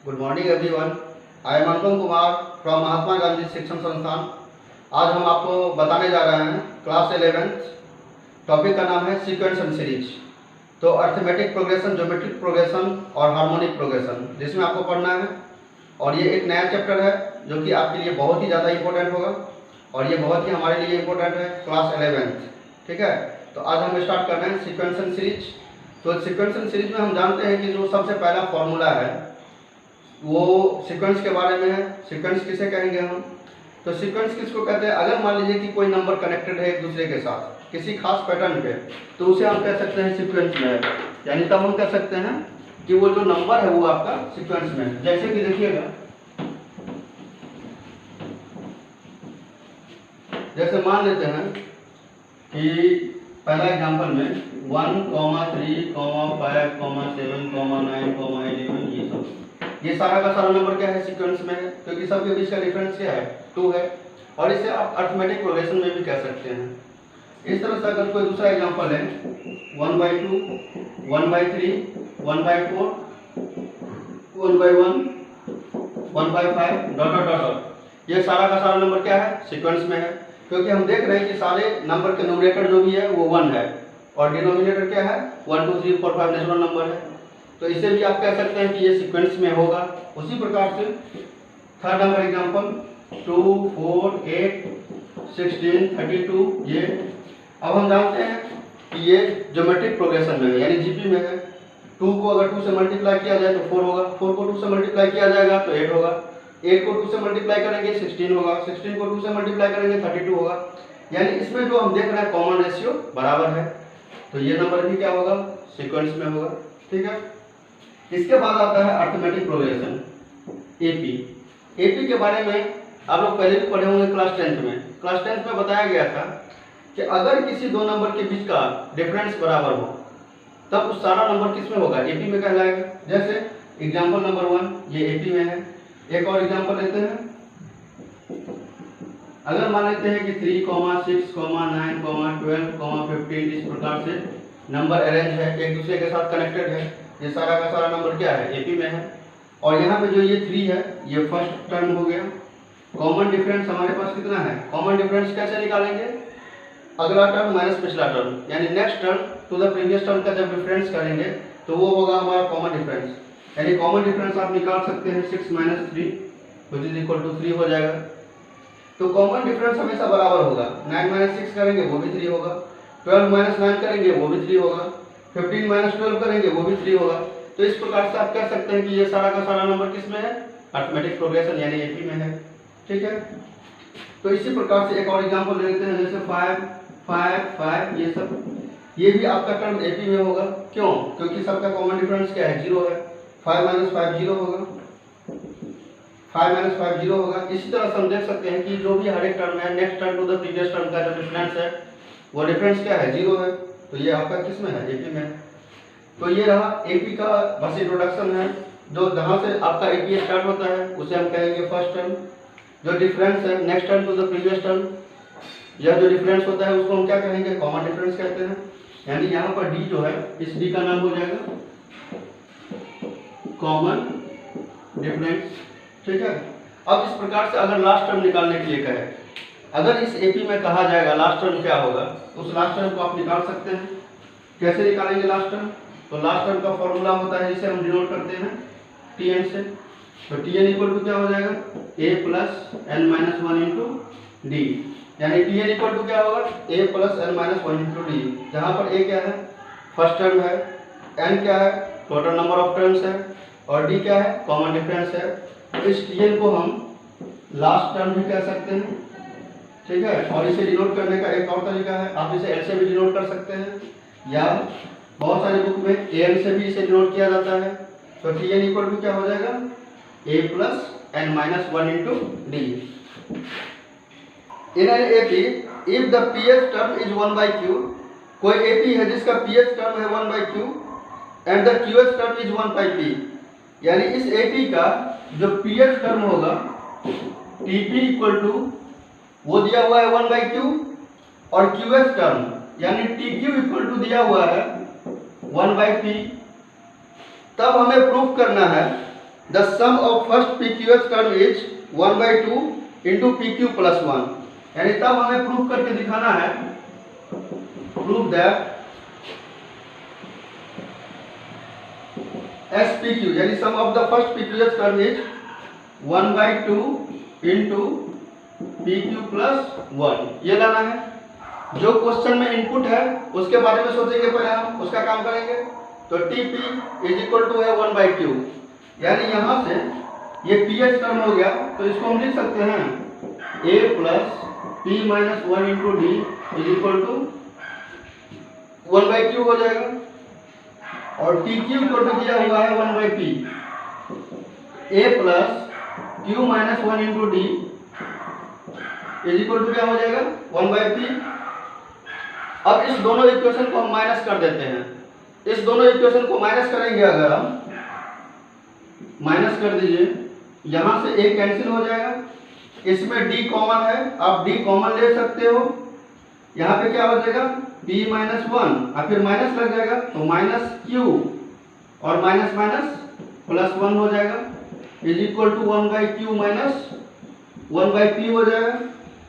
Good morning everyone. I am Anupam Kumar from Mahatma Gandhi Shikshan Sansthan. आज हम आपको बताने जा रहे हैं क्लास 11th। टॉपिक का नाम है सीक्वेंस एंड सीरीज। तो अर्थमेटिक प्रोग्रेशन, ज्योमेट्रिक प्रोग्रेशन और हार्मोनिक प्रोग्रेशन जिसमें आपको पढ़ना है। और ये एक नया चैप्टर है जो कि आपके लिए बहुत ही ज़्यादा इंपॉर्टेंट होगा और ये बहुत ही हमारे लिए इंपॉर्टेंट है क्लास 11th। ठीक है, तो आज हम स्टार्ट कर रहे हैं सीक्वेंस एंड सीरीज। तो सीक्वेंस एंड सीरीज में हम जानते हैं कि जो सबसे पहला फॉर्मूला है वो सीक्वेंस के बारे में है। सीक्वेंस किसे कहेंगे हम? तो सीक्वेंस किसको कहते हैं? अगर मान लीजिए कि कोई नंबर कनेक्टेड है एक दूसरे के साथ किसी खास पैटर्न पे, तो उसे हम कह सकते हैं सीक्वेंस में है। यानी तब हम कह सकते हैं कि वो जो नंबर है वो आपका सीक्वेंस में है। जैसे कि देखिएगा, जैसे मान लेते हैं कि पहला एग्जांपल में 1, 3, 5, 7, 9, 11 ये सारा का सारा नंबर क्या है? सीक्वेंस में है, क्योंकि सबके बीच का डिफरेंस क्या है? 2 है। और इसे आप अर्थमेटिक प्रोग्रेशन में भी कह सकते हैं। इस तरह से अगर कोई दूसरा एग्जांपल है 1/2, 1/3, 1/4, 1/1, 1/5 डॉट डॉट डॉट, ये सारा का सारा नंबर क्या है? सीक्वेंस में है। क्योंकि हम देख रहे हैं कि सारे नंबर के न्यूमरेटर जो भी है वो 1 है और डिनोमिनेटर क्या है? 1 2 3 4 5 नेचुरल नंबर है। तो इसे भी आप कह सकते हैं कि ये सीक्वेंस में होगा। उसी प्रकार से थर्ड नंबर एग्जांपल 2, 4, 8, 16, 32 ये। अब हम जानते हैं कि ये ज्योमेट्रिक प्रोग्रेशन में है, यानी जीपी में है। 2 को अगर 2 से मल्टीप्लाई किया जाए तो 4 होगा, 4 को 2 से मल्टीप्लाई किया जाएगा तो 8 होगा, 8 को 2 से मल्टीप्लाई करेंगे 16 होगा, 16 को 2 से मल्टीप्लाई करेंगे 32 होगा। यानी इसमें जो हम देख रहे हैं कॉमन रेशियो बराबर है, तो ये नंबर भी क्या होगा? सीक्वेंस में होगा। ठीक है, इसके बाद आता है अर्थमेटिक प्रोग्रेशन, एपी। एपी के बारे में आप लोग पहले भी पढ़े होंगे क्लास 10th में। क्लास 10th में बताया गया था कि अगर किसी दो नंबर के बीच का डिफरेंस बराबर हो तब उस सारा नंबर किस में होगा? एपी में कहलाएगा। जैसे एग्जांपल नंबर 1 ये एपी में है। एक और एग्जांपल लेते हैं। अगर मान लेते हैं कि 3, 6, 9, 12, 15 इस प्रकार से नंबर अरेंज है, एक दूसरे के साथ कनेक्टेड है, ये सारा का सारा नंबर क्या है? एपी में है। और यहाँ पे जो ये 3 है ये फर्स्ट टर्म हो गया। कॉमन डिफरेंस हमारे पास कितना है? कॉमन डिफरेंस कैसे निकालेंगे? अगला टर्म माइनस पिछला टर्म, यानी next term to the previous term का जब डिफरेंस करेंगे तो वो होगा हमारा कॉमन डिफरेंस। यानी कॉमन डिफरेंस आप निकाल सकते हैं 6 - 3 विच इज इक्वल टू 3 हो जाएगा। तो कॉमन डिफरेंस हमेशा बराबर होगा। 9 - 6 करेंगे वो भी 3 होगा, 12 - 9 करेंगे वो भी 3 होगा, 15 - 12 करेंगे वो भी 3 होगा। तो इस प्रकार से आप कह सकते हैं कि ये सारा का सारा नंबर किस में है? अर्थमेटिक प्रोग्रेशन यानी एपी में है। ठीक है, तो इसी प्रकार से एक और एग्जांपल ले लेते हैं। जैसे 5, 5, 5 ये सब, ये भी आपका टर्म एपी में होगा। क्यों? क्योंकि सबका कॉमन डिफरेंस क्या है? 0 है। 5 - 5 0 होगा, 5 - 5 0 होगा। इसी तरह से हम देख सकते हैं कि जो भी हर एक टर्म है next term to the previous term का जो डिफरेंस है वो डिफरेंस क्या है? 0 है। तो ये आपका किस में है? एपी में है। तो ये रहा एपी का बस इंट्रोडक्शन है। जो जहाँ से आपका एपी स्टार्ट होता है उसे हम कहेंगे फर्स्ट टर्म। जो डिफरेंस है next term to the previous term, यह जो डिफरेंस होता है उसको हम क्या कहेंगे? कॉमन डिफरेंस कहते हैं। यानी यहाँ पर डी जो है इस डी का नाम हो जाएगा कॉमन डिफरेंस। ठीक है, अब इस प्रकार से अगर लास्ट टर्म निकालने के लिए कहे, अगर इस एपी में कहा जाएगा लास्ट टर्म क्या होगा, उस लास्ट टर्म को आप निकाल सकते हैं। कैसे निकालेंगे लास्ट टर्म? तो लास्ट टर्म का फॉर्मूला होता है जिसे हम डिनोट करते हैं Tn से। तो Tn इक्वल टू क्या हो जाएगा? a + n - 1 × d। यानी Tn इक्वल टू क्या होगा? a + n - 1 × d, जहाँ पर a क्या है? फर्स्ट टर्म है, n क्या है? टोटल नंबर ऑफ टर्म्स है, और d क्या है? कॉमन डिफरेंस है। तो इस Tn को हम लास्ट टर्म भी कह सकते हैं। ठीक है, और इसे डिनोट करने का एक और तरीका है, आप इसे l से भी डिनोट कर सकते हैं, या बहुत सारे बुक में an से भी इसे डिनोट किया जाता है। तो Tn इक्वल टू क्या हो जाएगा? a + n - 1 × d। In an AP, if the pth term is 1/q, कोई AP है जिसका pth टर्म है 1/q and the qth term is 1/p, यानी इस AP का जो pth टर्म होगा Tp इक्वल टू वो दिया हुआ है 1/q, और qth टर्म यानी Tq इक्वल टू दिया हुआ है 1/p। तब हमें प्रूफ करना है the sum of first P Q H term is 1/2 into P Q plus 1, यानी तब हमें प्रूव करके दिखाना है, prove that S P Q यानी sum of the first P Q H term is 1/2 into P Q plus 1, ये लाना है। जो क्वेश्चन में इनपुट है उसके बारे में सोचेंगे, पहले हम उसका काम करेंगे। तो T P is equal to है 1/q, यानी यहाँ से ये पी एच टर्म हो गया, तो इसको हम लिख सकते हैं a plus P minus 1 into D is equal to 1/q हो जाएगा, और टी क्यू इक्वल टू दिया हुआ है 1/p, a plus q minus 1 into D is equal to क्या हो जाएगा 1/p। अब इस दोनों इक्वेशन को हम माइनस कर देते हैं। इस दोनों इक्वेशन को माइनस करेंगे, अगर हम माइनस कर दीजिए, यहां से a कैंसिल हो जाएगा, इसमें d कॉमन है, आप d कॉमन ले सकते हो। यहाँ पे क्या हो जाएगा p माइनस 1 और फिर माइनस लग जाएगा, तो माइनस q और माइनस माइनस प्लस 1 हो जाएगा is equal to 1/q minus 1/p हो जाएगा।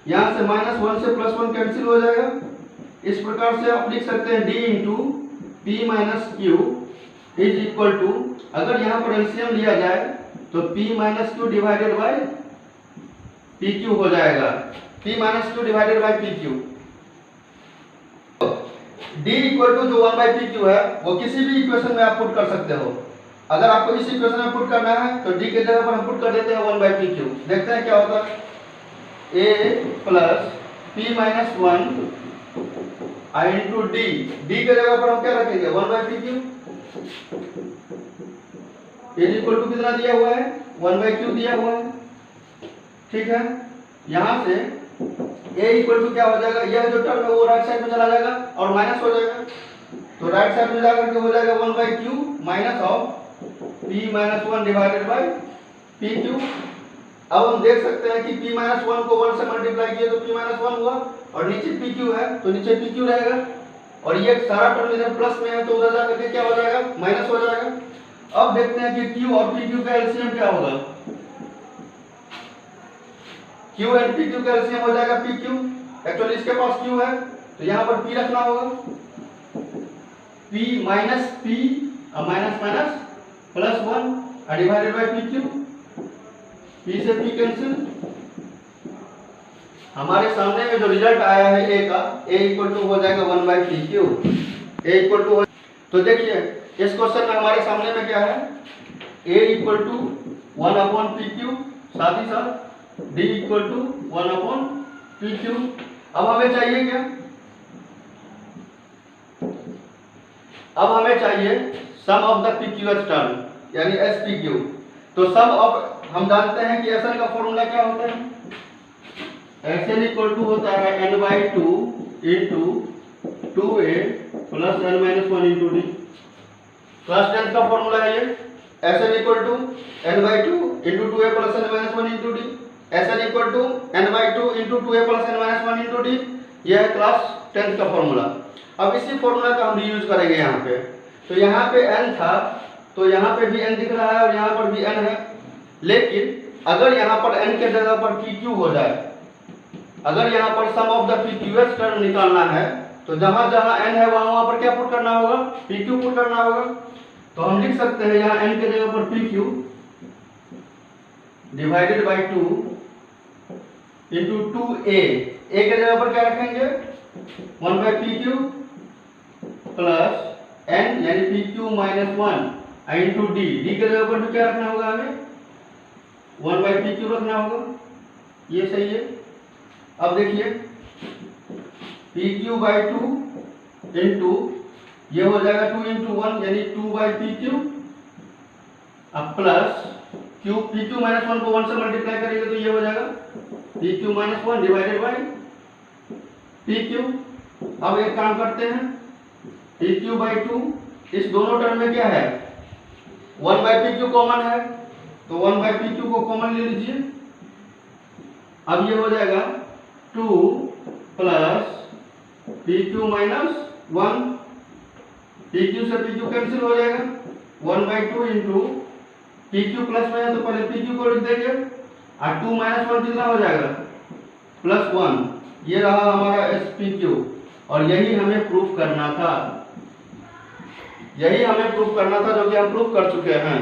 यहाँ से माइनस 1 से प्लस 1 कैंसिल हो जाएगा। इस प्रकार से आप लिख सकते हैं d into P minus Q is equal to, अगर यहाँ पर एलसीएम लिया जाए तो p minus Q divided by P Q हो जाएगा, p minus Q divided by P Q. d equal to जो 1/pq है वो किसी भी इक्वेशन में आप पुट कर सकते हो। अगर आपको इस इक्वेशन में पुट करना है तो d के जगह पर हम पुट कर देते हैं 1/pq। देखते हैं क्या होता है, a plus p minus 1 I into D, D के जगह पर हम क्या रखेंगे 1/pq इज इक्वल टू कितना दिया हुआ है 1/q दिया हुआ है, ठीक है। यहां से a इक्वल टू क्या हो जाएगा, यह जो टर्म है वो राइट साइड में चला जाएगा और माइनस हो जाएगा, तो राइट साइड में जाकर के हो जाएगा 1/q minus of p minus 1 divided by pq। अब हम देख सकते हैं कि p माइनस 1 को 1 से मल्टीप्लाई किए तो p माइनस 1 हुआ, और नीचे pq है तो नीचे pq रहेगा, और ये सारा टर्म इधर प्लस में है तो उधर जाकर के क्या हो जाएगा माइनस हो जाएगा। अब देखते हैं कि q और pq का एलसीएम क्या होगा, q एंड pq का एलसीएम हो जाएगा pq। एक्चुअली इसके पास q है तो यहाँ पर p रखना होगा, p माइनस p और minus minus plus 1 divided by pq, p से p कैंसिल। हमारे सामने में जो रिजल्ट आया है a का, a इक्वल टू हो जाएगा 1/pq, a इक्वल टू। तो देखिए इस क्वेश्चन में हमारे सामने में क्या है, a इक्वल टू 1/pq, साथ ही साथ d इक्वल टू 1/pq। अब हमें चाहिए क्या, अब हमें चाहिए सम ऑफ द pqh टर्म यानी spq। तो सम ऑफ, हम जानते हैं कि SN का फॉर्मूला क्या होता है, SN इक्वल टू होता है n/2 into 2a plus n minus 1 into D. Class 10 का फॉर्मूला है ये, SN equal to n/2 into 2a plus n minus 1 into D, SN equal to n/2 into 2a plus n minus 1 into D. यह है class 10 का formula. अब इसी formula का हम यूज करेंगे यहाँ पे। तो यहाँ पे n था तो यहाँ पे भी n दिख रहा है और यहाँ पर भी n है, लेकिन अगर यहाँ पर n के जगह पर pq हो जाए, अगर यहाँ पर सम ऑफ द pqh टर्म निकालना है तो जहां जहां n है वहां पर क्या पुट करना होगा, pq पुट करना होगा। तो हम लिख सकते हैं यहाँ n के जगह पर pq divided by 2 into 2a, a के जगह पर क्या रखेंगे 1/pq प्लस n यानी pq minus 1 into d, d के जगह पर क्या रखना होगा, हमें 1/pq रखना होगा, ये सही है। अब देखिए pq/2 इंटू ये हो जाएगा 2 इंटू 1 यानी 2/pq, अब प्लस pq माइनस 1 को 1 से मल्टीप्लाई करेंगे तो ये हो जाएगा pq minus 1 divided by pq। अब एक काम करते हैं, pq/2 इस दोनों टर्म में क्या है 1/pq कॉमन है तो 1/pq को कॉमन ले लीजिए। अब ये हो जाएगा 2 प्लस pq माइनस 1, pq से pq कैंसिल हो जाएगा 1/2 इंटू पी क्यू प्लस में है तो पहले पी क्यू को लिख देंगे और 2 माइनस 1 कितना हो जाएगा +1। ये रहा हमारा एस पी क्यू और यही हमें प्रूफ करना था, यही हमें प्रूफ करना था जो कि हम प्रूफ कर चुके हैं।